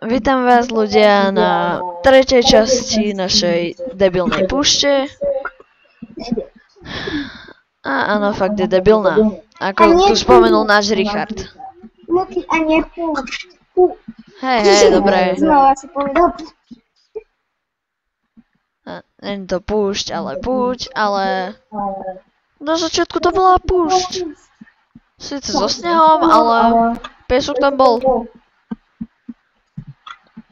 Vítam vás ľudia na tretej časti našej debilnej púšte. A áno, fakt je debilná. Ako tu spomenul náš Richard. A nie Hej, dobré. Znova si povedal. Není to púšť, ale púť, ale... Na začiatku to bola púšť. Sice so snehom, ale piesok tam bol.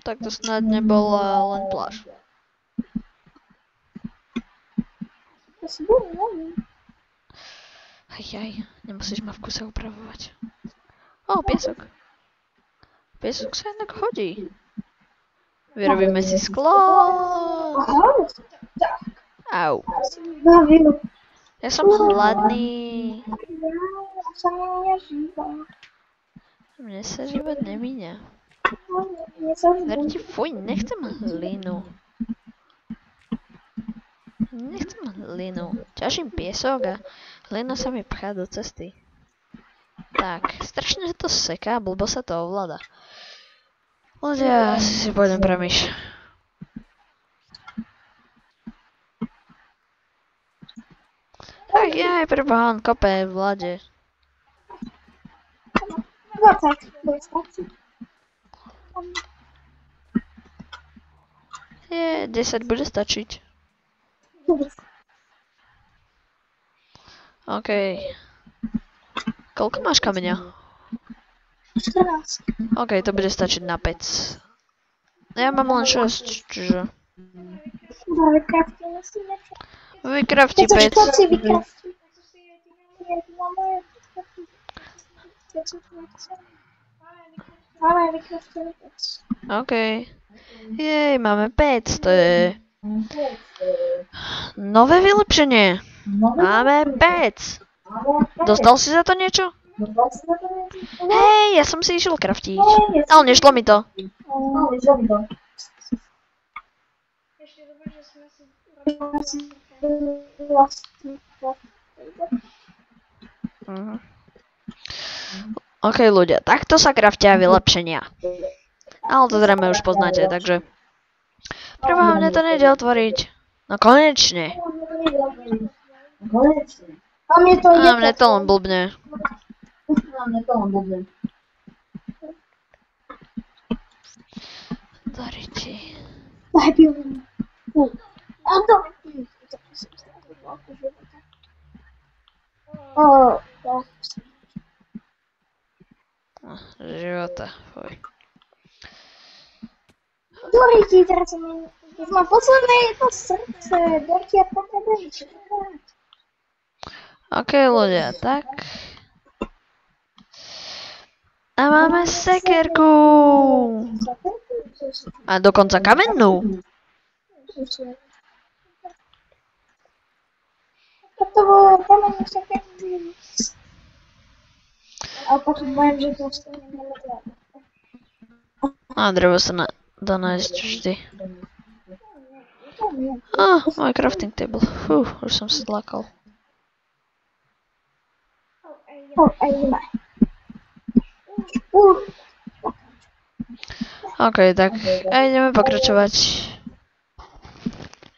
Tak to snad nebola len pláž. Ajaj, nemusíš ma v kuse upravovať. Ó, piesok. Piesok sa jednak hodí. Vyrobíme si sklo. Au. Ja som hladný. Mne sa život nemíňa. Verte, fuj, nechcem hlinu. Nechcem hlinu. Ťažím piesok a hlina sa mi pchá do cesty. Tak, strašne to seká, blbo sa to ovláda. Ľudia, asi si pôjdem pre myš. Tak ja aj preboha, on kope v lade. Je, 10 bude stačiť. OK. Koľko máš kameňa? 14. OK, to bude stačiť na 5. Ja mám len 6, čiže... Vykrafti 5. OK. Jej, máme 5, to je... Nové vylepšenie. Máme 5. Dostal si za to niečo? Hej, ja som si išiel kraftiť. Ale nešlo mi to. OK ľudia, takto sa kraftia vylepšenia. Ale to zrejme už poznáte, takže... Preboha, mne to nejde otvoriť. No konečne. A mne to len blbne. Doriti. Života, fuj. Doriti, teraz mám posledné jedno srdce. Doriti, ja potrebujem čakať. OK ľudia, tak. A máme sekerku. A dokonca kamennú. To bolo kamennú sekerku. A potrebujem, že to ostane na. A drevo sa dá nájsť vždy. Môj crafting table. Už som sa zlákal. OK, tak a ideme pokračovať.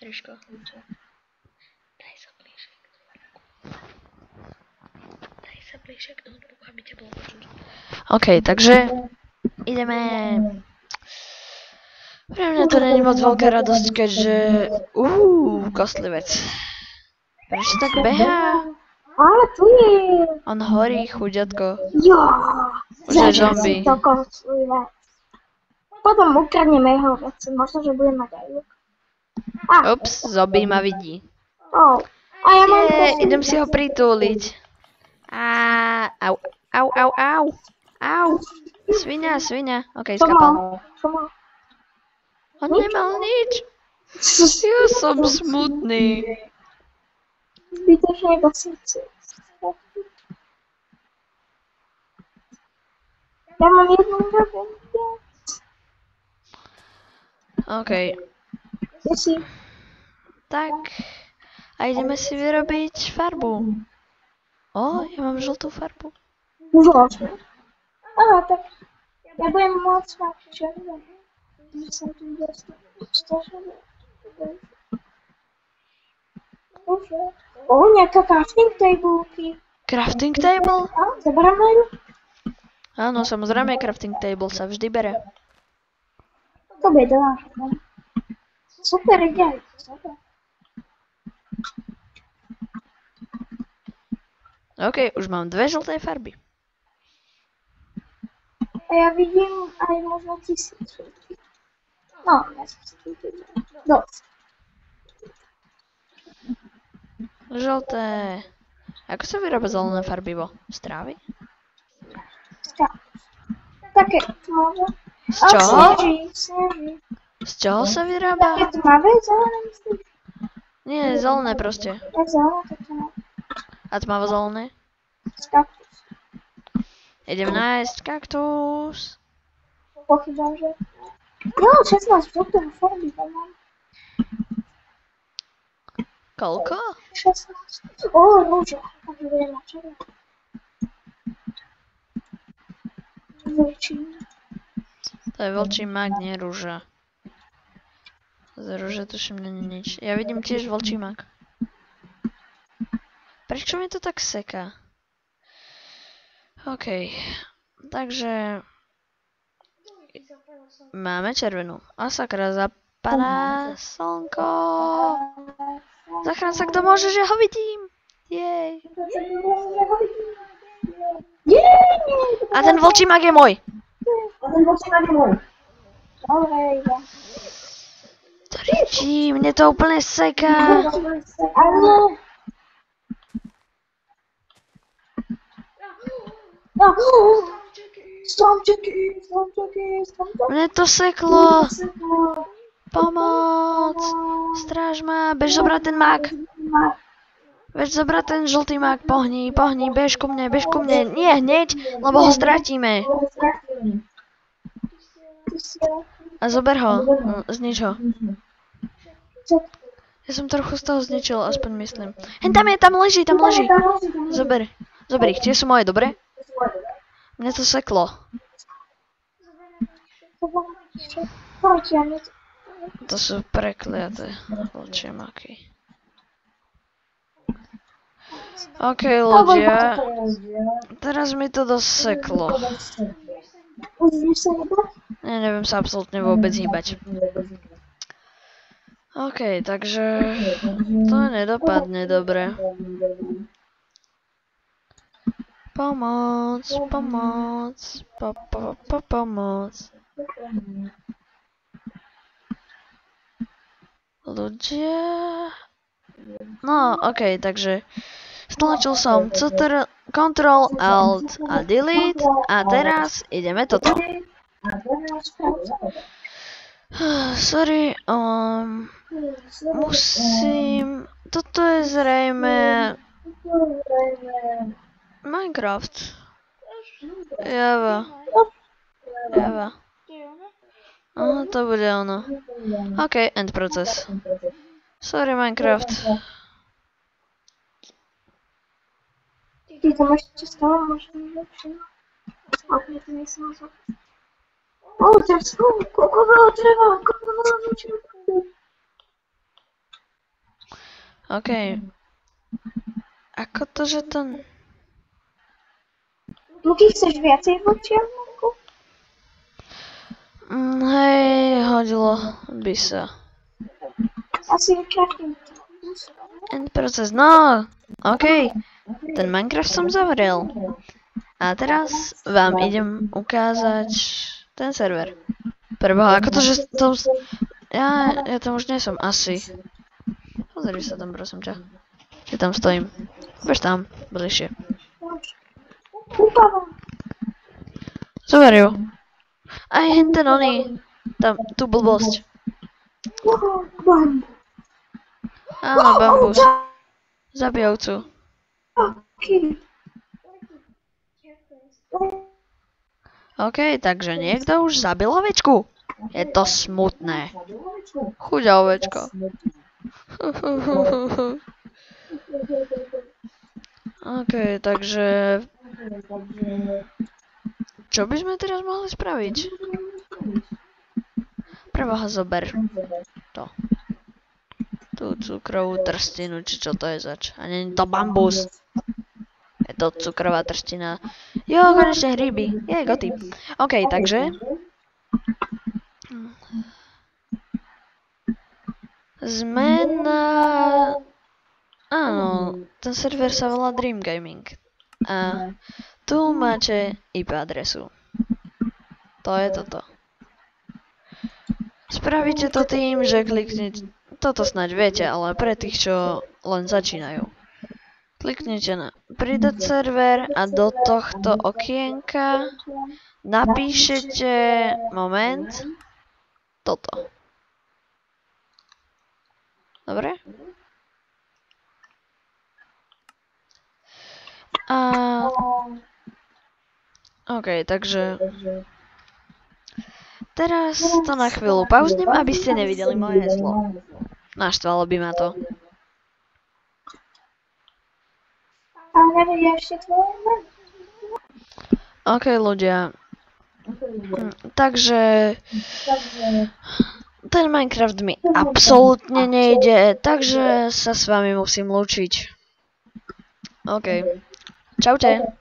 Ríško, daj sa bližšie k notebooku. Daj sa bližšie k notebooku, aby ťa bolo počuť. OK, takže ideme. Pre mňa to není moc veľká radosť, keďže... kostlivec. Prečo tak behá? Ale tu je. On horí, chuďatko. Jo. Už je zombie. Potom ukradneme jeho veci, možno, že bude mať aj luk. Ups, zombie ma vidí. A ja mám... Idem si ho pritúliť. Au. Svinia. OK, skapal. On nemal nič. Ja som smutný. Zbytočne iba srdce. Ja mám jednu robenku. OK. Si. Tak. A ideme si vyrobiť farbu. Ja mám žltú farbu. Žltú. Tak Ja budem môcť mať červené. Že som tu dostal. O, nejaká crafting tableky. Crafting table? Zaberáme ju? Áno, samozrejme, crafting table sa vždy bere. To bude dobrá. Super, ide. Super. OK, už mám 2 žlté farby. A ja vidím aj možno 1000. No, ja som si tu dosť. Žlté. Ako sa vyrába zelené farbivo? Z trávy? Také tmavé. Z čoho? Sneží. Z čoho sa vyrába? Také tmavé, zelené myslíš? Nie, zelené proste. Tak zelené, tak tmavé. A tmavo zelené? Z kaktus. Idem nájsť kaktus. Pochybám, že... Jo, 16 žltého farby tam mám. Koľko? 16. O, rúža. Takže budem mať červené. Vlčí. To je vlčí mak, nie rúža. Z rúže tuším není nič. Ja vidím tiež vlčí mak. Prečo mi to tak seká? OK. Takže... Máme červenú. A sakra, zapadá slnko. Zachrán sa, kto môže, že ho vidím. Jej. A ten vlčí mak je môj. Dobre, ide. To ričí, mne to úplne seká. Ale... No, stromčeky. Mne to seklo. Pomoc. Stráž ma, bež zobrať ten mak. Bež zobrať ten žltý mak, pohni, bež ku mne. Nie hneď, lebo ho stratíme. A zober ho, znič ho. Ja som trochu z toho zničil, aspoň myslím. Hen tam leží. Zober ich, tie sú moje, dobre? Mne to seklo. To sú prekliaté vlčie maky. OK, ľudia. Teraz mi to dosť seklo. Ja neviem sa absolútne vôbec hýbať. OK, takže to nedopadne dobre. Pomoc. Ľudia... No, OK, takže stlačil som Ctrl, Alt a Delete a teraz ideme toto. Sorry, musím... Toto je zrejme... Minecraft. Java. Aha, to bude ono. OK, end proces. Sorry, Minecraft. Ty to máš stále možno lepšie. Ale to nejsem na základ. O, dřevsko, koľko veľa dreva. OK. Ako to, že to... Luky, chceš viacej vlčiarnku? Hej, hodilo by sa. Asi vyčarknem. End proces, no, OK. Ten Minecraft som zavrel. A teraz vám idem ukázať ten server. Preboha, ako to, že to... Ja tam už nie som, asi. Pozri sa tam, prosím ťa. Ja tam stojím. Bež tam, bližšie. Zober ju. Aj ten oný. Tam, tú blbosť. Áno, bambus. Zabijovcu. OK, takže niekto už zabil ovečku. Je to smutné. Chuďa ovečka. OK, takže... čo by sme teraz mohli spraviť? Preboha, zober to. Tú cukrovú trstinu, či čo to je zač. A nie je to bambus. Je to cukrová trstina. Jo, konečne hryby. Je, goty. OK, takže... Sme na... Áno, ten server sa volá Dream Gaming. A tu máte IP adresu. To je toto. Spravíte to tým, že kliknete... Toto snáď viete, ale pre tých, čo len začínajú. Kliknete na pridať server a do tohto okienka napíšete... Moment. Toto. Dobre? A... OK, takže... Teraz to na chvíľu pauznem, aby ste nevideli moje heslo. Naštvalo by ma to. OK, ľudia. Takže... Ten Minecraft mi absolútne nejde, takže sa s vami musím lúčiť. OK. Čaute.